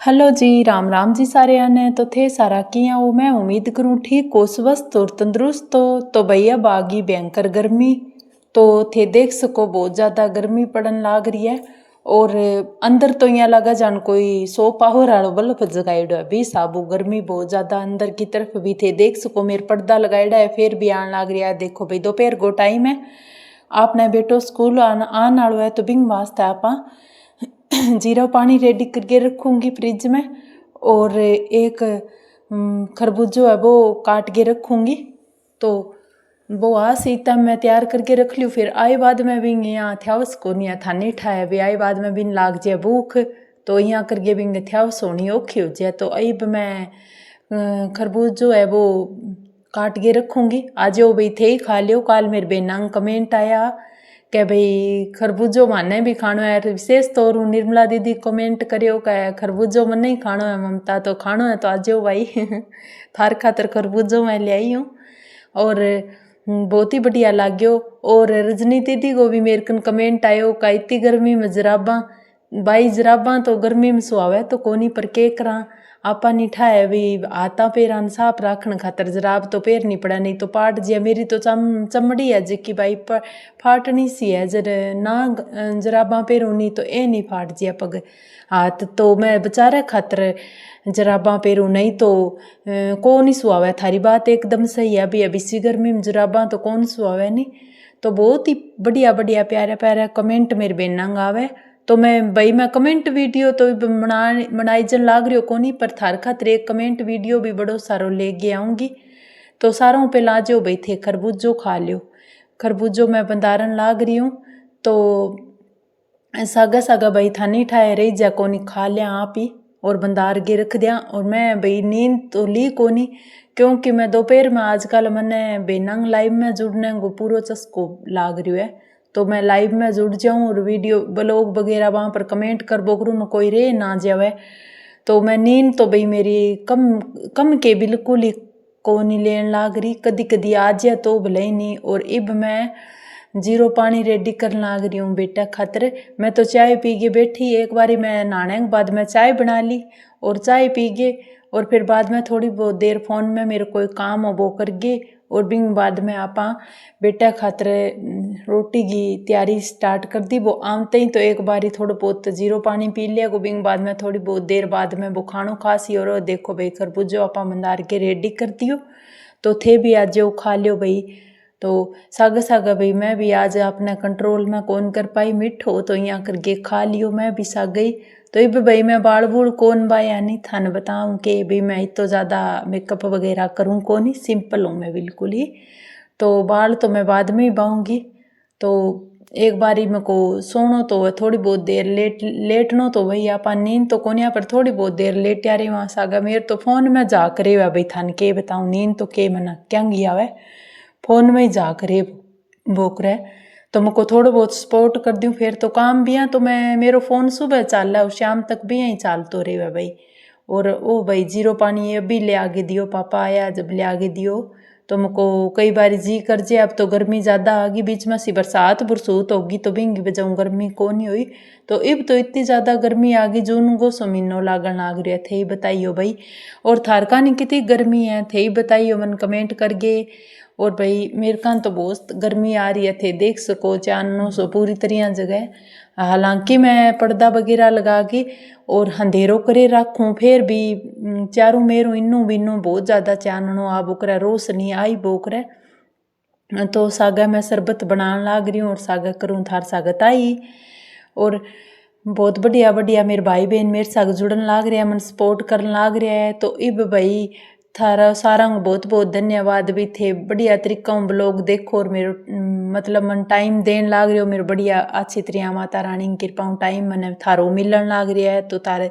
Hello जी, राम राम जी सारे आने तो थे सारा किया वो मैं उम्मीद करूँ ठीक हो स्वस्थ और तंदुरुस्त हो। तो भैया बागी भयंकर गर्मी तो थे देख सको बहुत ज़्यादा गर्मी पड़न लाग रही है। और अंदर तो यहाँ लगा जान कोई 100 पावर आलो बल्ब जगाइडो है भी साबू गर्मी बहुत ज़्यादा अंदर की तरफ भी थे देख सको मेरे पर्दा लगाइडा है फिर भी आन लाग रहा है। देखो भाई दोपहर को टाइम है आपने बेटो स्कूल आन आलो है तो बिंग वास्ते आप जीरा पानी रेडी करके रखूँगी फ्रिज में। और एक खरबूजो है वो काट के रखूँगी तो वो आ सीता मैं तैयार करके रख लूँ। फिर आए बाद में भी यहाँ थ्यावस को नहीं था नहीं ठाया भी आए बाद में भी लाग जाए भूख तो यहाँ करके भी थ्यावस होनी औखी हो जाए। तो अब मैं खरबूजो है वो काट के रखूँगी। आज वो भाई थे ही खा लियो। कल मेरे बेना कमेंट आया कि भाई खरबूजो माने भी खानो है विशेष तौर निर्मला दीदी कमेंट करियो कि खरबूजो मन नहीं खानो है ममता तो खानो है तो आज भाई थार खातर खरबूजो मैं ले आई हूँ और बहुत ही बढ़िया लाग्यो। और रजनी दीदी को भी मेरे कन कमेंट आयो का इतनी गर्मी में जराबा भाई जराबा तो गर्मी में सुहावे तो कोनी पर के करा आपा नहीं ठाए भी हाथा पैरान साफ राखण खातर जराब तो पैरनी पड़ा नहीं तो पाट जिया। मेरी तो चमड़ी है जी भाई फाटनी सी है जर ना जराबा पैरूनी तो ए नहीं फाट जिया पग हाथ तो मैं बेचारे खातर जराबा पैरूँ नहीं तो को नहीं सुहावे। थारी बात एकदम सही है अभी अभी सी गर्मी में जराबा तो कौन सुहावे नहीं। तो बहुत ही बढ़िया बढ़िया प्यारा प्यारा कमेंट मेरे बेना आवे तो मैं भाई मैं कमेंट वीडियो तो बनाई जन लाग रही हो कोनी पर थार खातर एक कमेंट वीडियो भी बड़ो सारो लेके आऊँगी। तो सारों पे लाजो भाई थे खरबूजो खा लियो। खरबूजो मैं बंदारन लाग रही हूँ तो सागा सागा भाई था नहीं ठाए रही जा कोनी खा लिया आप ही और बंदार के रख दिया। और मैं भाई नींद तो ली कोनी क्योंकि मैं दोपहर में आजकल मैंने बेनंग लाइव में जुड़ने को पूरा चस्को लाग रही है तो मैं लाइव में जुड़ जाऊँ और वीडियो ब्लॉग वगैरह वहाँ पर कमेंट कर बोकरूँ में कोई रे ना जावे। तो मैं नींद तो भाई मेरी कम कम के बिल्कुल ही को नहीं लेन लाग रही कदी कदी आ जाए तो भले ही नहीं। और इब मैं जीरो पानी रेडी करने लाग रही हूँ बेटा खातर। मैं तो चाय पी के बैठी एक बारी मैं नहाने के बाद मैं चाय बना ली और चाय पी के और फिर बाद में थोड़ी बहुत देर फ़ोन में मेरे कोई काम हो वो कर गए और बिंग बाद में आपा बेटा खातर रोटी की तैयारी स्टार्ट कर दी। वो आमते ही तो एक बारी थोड़ा बहुत जीरो पानी पी लिया को बिंग बाद में थोड़ी बहुत देर बाद में वो खानो खासी और देखो भाई खरबूजो आपा मंदार के रेडी कर दियो तो थे भी आज जो खा लियो भाई। तो सागा सागा भाई मैं भी आज अपने कंट्रोल में कौन कर पाई मिठो तो यहाँ करके खा लियो मैं भी सा गई। तो ये भाई मैं बाल बूल कौन बाया नहीं थान बताऊँ कि भाई मैं इतना ज़्यादा मेकअप वगैरह करूँ कौन नहीं सिंपल हूँ मैं बिल्कुल ही। तो बाल तो मैं बाद में ही बाऊँगी। तो एक बारी मेरे को सोनो तो थोड़ी बहुत देर लेटनो तो वही आपा नींद तो कोनिया पर थोड़ी बहुत देर लेट आ रही वहाँ सागा मेरे तो फ़ोन में जा करे भाई थान के बताऊँ नींद तो के मना क्या गया वह फ़ोन में ही जा करे बोक रहे तो मुझको थोड़ा बहुत सपोर्ट कर दूँ फिर तो काम भी है तो मैं मेरो फ़ोन सुबह चल रहा है और शाम तक भी यहीं चालतो रहे भाई। और ओ भाई जीरो पानी अभी ले आगे दियो पापा आया जब ले आगे दियो तो मुझको कई बार जी कर जे अब तो गर्मी ज़्यादा आ गई बीच में सी बरसात बुरसूत होगी तो बिंगी बजाऊँ गर्मी को नहीं हुई। तो इब तो इतनी ज़्यादा गर्मी आ गई जून को सो महीनों लागन लाग रहा थे ही बताइयो भाई। और थार का नहीं कितनी गर्मी है थे ही बताइयो मन कमेंट कर गए। और भाई मेरे कान तो बहुत गर्मी आ रही है थे देख सको चाननो सो पूरी तरह जगह हालांकि मैं पर्दा वगैरह लगा के और अंधेरों करे रखूँ फिर भी चारों मेरू इन्नू बिन्नू बहुत ज़्यादा चाननो आ बोकरा रोशनी आई बोकरा। तो सागा मैं शरबत बनाने लाग रही हूँ और सागा करूँ थार सागत आई और बहुत बढ़िया बढ़िया मेरे भाई बहन मेरे साग जुड़न लाग रहा है मन सपोर्ट करने लाग रहा है। तो इब भाई थारा सारा बहुत बहुत धन्यवाद भी थे बढ़िया तरीका ब्लॉग देखो और मेरे मतलब मन टाइम देन लाग रहे हो मेरे बढ़िया अच्छी तरह माता रानी की कृपा टाइम मैंने थारो मिलन लाग रहा है। तो तारे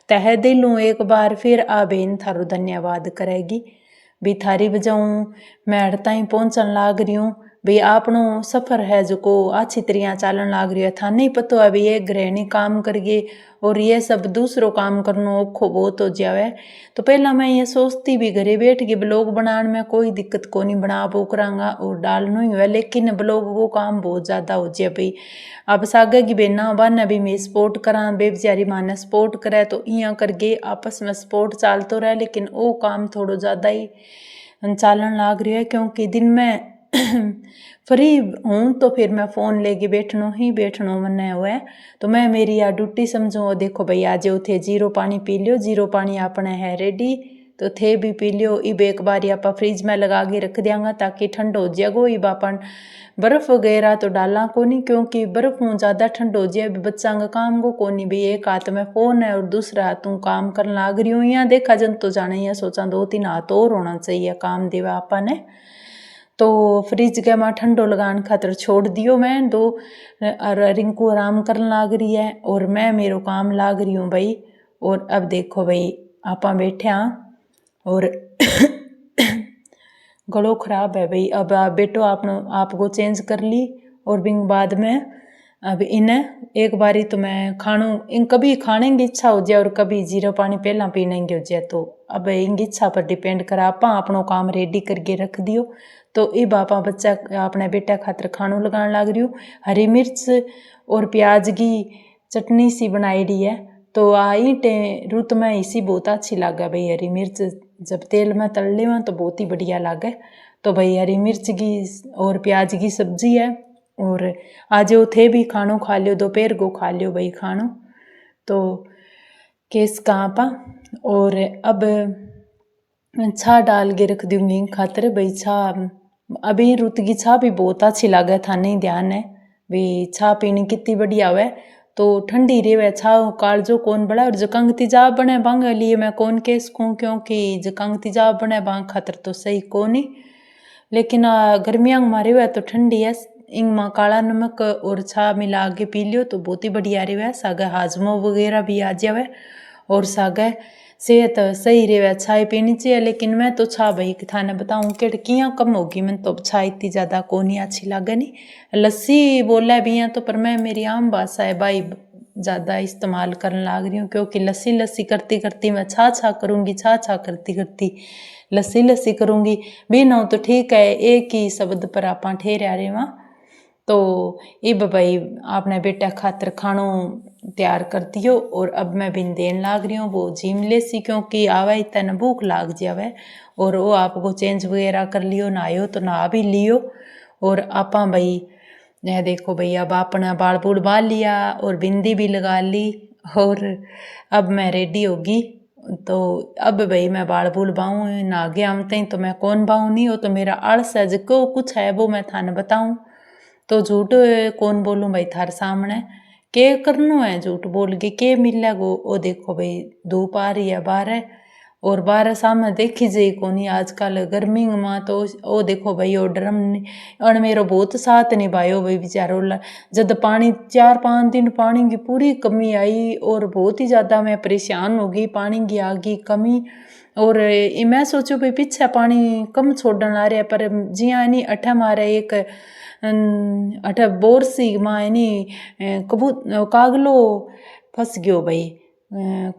तह दिलों एक बार फिर आ बेन थारो धन्यवाद करेगी भी थारी बजाऊँ मैं अड़ता ही पहुँचन लाग रही हूँ। भाई आपनो सफ़र है जो को अच्छी तरह चालन लाग रही है। था नहीं पतो है भाई एक गृहिणी काम करिए और ये सब दूसरों काम करनो औखो बहुत हो जावे। तो पहला मैं ये सोचती भी घरे बैठ के ब्लॉग बनाने में कोई दिक्कत को नहीं, बना वो करांगा और डालना ही हुआ, लेकिन ब्लॉग वो काम बहुत ज़्यादा हो जाए भाई। अब सागे की बेना बाना भी मैं सपोर्ट करा, बेचारी माने सपोर्ट करे तो इं करके आपस में सपोर्ट चालतो रहे, लेकिन वो काम थोड़ा ज़्यादा ही चालन लाग रही है क्योंकि दिन में फ्री हूँ तो फिर मैं फ़ोन लेके बैठनो मने हुआ। तो मैं मेरी या ड्यूटी समझो। देखो भाई आज थे जीरो पानी पी लियो, जीरो पानी अपने है रेडी तो थे भी पी लियो। इब एक बार आप फ्रिज में लगा के रख देंगे ताकि ठंड हो जाएगो। इब अपन बर्फ़ वगैरह तो डाला को नहीं क्योंकि बर्फ़ में ज़्यादा ठंड हो जाए बच्चा का काम को नहीं भाई। एक हाथ में फ़ोन है और दूसरा हाथ तू काम करने लाग रही हूँ। यहाँ देखा जन तो जाने यहाँ सोचा 2-3 हाथ और होना चाहिए काम देवा आपा ने। तो फ्रिज के में ठंडो लगाने खातर छोड़ दियो मैं दो। रिंकू आराम करने लाग रही है और मैं मेरो काम लाग रही हूँ भाई। और अब देखो भाई आपा बैठे हाँ और गलो खराब है भाई। अब आप बेटो आपको चेंज कर ली और बिंग बाद में अब इन्हें एक बारी तो मैं खानू इन कभी खाने की इच्छा हो जाए और कभी जीरो पानी पहला पीने की हो जाए। तो अब इनकी इच्छा पर डिपेंड करा आपा अपनो काम रेडी करके रख दियो। तो इब आपा बच्चा अपने बेटा खातर खानू लगाने लग रही हूँ। हरी मिर्च और प्याज की चटनी सी बनाई दी है। तो आई रुत में इसी बहुत अच्छी लगे भाई। हरी मिर्च जब तेल में तल ले तो बहुत ही बढ़िया लगे। तो भाई हरी मिर्च की और प्याज की सब्जी है और आज वो थे भी खानों खा लियो, दोपहर को खा लियो भाई खानों। तो केस कहाँ पा और अब छा डाल के रख दूंगी खातर भाई। छा अभी रुत की छा भी बहुत अच्छी लगे था, नहीं ध्यान है भाई छा पीनी कितनी बढ़िया हुए। तो ठंडी रेवे छा कालजो कौन बड़ा और जकंग तेजाब बने बांग लिए मैं कौन केस कहूँ क्योंकि जकंग तेजाब बने बांग खातर तो सही को नहीं। लेकिन गर्मियाँ मारे हुए तो ठंडी है। इंग में काला नमक और छा मिला के पी लियो तो बहुत ही बढ़िया रेवे। सागे हाजमो वगैरह भी आ जावे और सागे सेहत सही रेवे। छाई पीनी चाहिए लेकिन मैं तो छा भाई थाने बताऊँ कि कियाँ कम होगी। मैं तो छा इतनी ज़्यादा को नहीं अच्छी लागे नहीं। लस्सी बोला भी हैं तो पर मैं मेरी आम भाषा है भाई ज़्यादा इस्तेमाल करने लग रही हूँ क्योंकि लस्सी करती करती मैं छा करूँगी, छा करती करती लस्सी करूँगी भी ना तो ठीक है। एक ही शब्द पर आप ठहरा रहे वहाँ। तो इब भाई आपने बेटा खातर खानो तैयार कर दियो और अब मैं बिन देन लाग रही हूँ वो जिम ले सी क्योंकि आवा इतना भूख लाग जावे। और वो आपको चेंज वगैरह कर लियो, नहायो तो नहा भी लियो। और आपा भाई यह देखो भाई अब अपना बाल बूल बाल लिया और बिंदी भी लगा ली और अब मैं रेडी होगी। तो अब भाई मैं बाल बूल बाऊँ ना गया आमते तो मैं कौन बाऊँ नहीं हो तो मेरा आलस है जो कुछ है वो मैं थाने बताऊँ। तो झूठ कौन बोलूँ भाई थार सामने के करनो है झूठ बोल के मिलेगो। ओ देखो भाई धूप आ रही है बाहर और बाहर सामने देखी जाए कोनी आजकल गर्मी में। तो ओ देखो भाई ओ ड्रम और मेरो बहुत साथ निभायो भाई बेचारो। जब पानी 4-5 दिन पानी की पूरी कमी आई और बहुत ही ज़्यादा मैं परेशान हो गई पानी की आ गई कमी। और मैं सोचो भाई पीछे पानी कम छोड़न आ रहा पर जिया नहीं अठा मारे एक अठा बोर सी माँ कबूत कागलो फंस गयो भाई।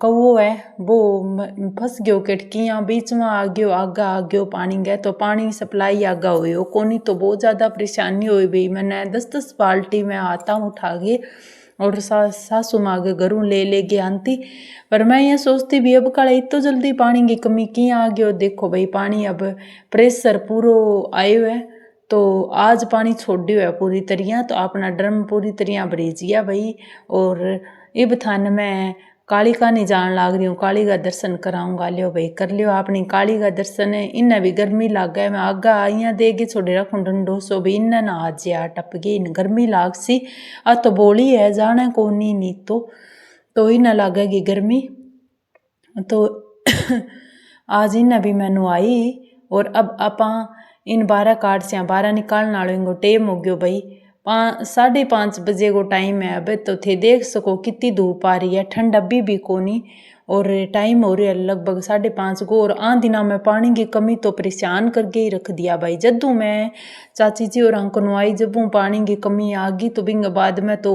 कौओ है वो फंस गयो केटकियाँ बीच में आ गयो पानी गए तो पानी सप्लाई आगा हुई हो कोनी। तो बहुत ज़्यादा परेशानी हुई भाई। मैंने 10-10 बाल्टी में आता उठा के और सासू माँ के घरों ले के आती। पर मैं ये सोचती भी अब कल इतो जल्दी पानी की कमी किया आ गयो। देखो भाई पानी अब प्रेशर पूरा आयो है तो आज पानी छोड़ दियो है पूरी तरह। तो अपना ड्रम पूरी तरह भरी जिया भाई। और इब थान मैं काली का नहीं जान लाग रही हूँ, काली का दर्शन कराऊंगा। लियो भाई कर लियो अपनी काली का दर्शन है। इन्हें भी गर्मी लाग गया मैं आगा आइया देगी छोड़े रखूँ डंडो सो भी इन्हें ना आज या टप गई इन गर्मी लाग सी। आ तो बोली है जाने को नहीं तो इन्हें लागेगी गर्मी। तो आज इन्हें भी मैनू आई और अब आप इन 12 कार्ड से 12 निकालने वालों इनको टेम हो गयो भाई। 5:30 बजे को टाइम है अब। तो थे देख सको कितनी धूप आ रही है, ठंड अभी भी कोनी और टाइम हो रहा है लगभग 5:30 को। और आंधिना में पानी की कमी तो परेशान करके ही रख दिया भाई। जद्दू मैं चाची जी और अंकनो आई जब पानी की कमी आ गई तो बिंग बाद में तो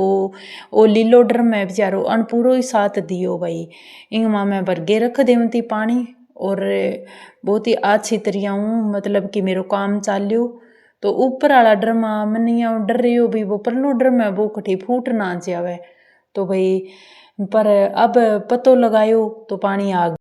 ओ लीलो ड्रम में बेचारो अनपूरो ही साथ दियो भाई। इंग माँ मैं भरगे रख देवती पानी और बहुत ही अच्छी तरह हूँ, मतलब कि मेरो काम चाल्यो। तो ऊपर वाला ड्रम मैंने डर रही हो भाई, वो परलो ड्रम है वो कठी फूट ना जावे। तो भाई पर अब पतो लगायो तो पानी आ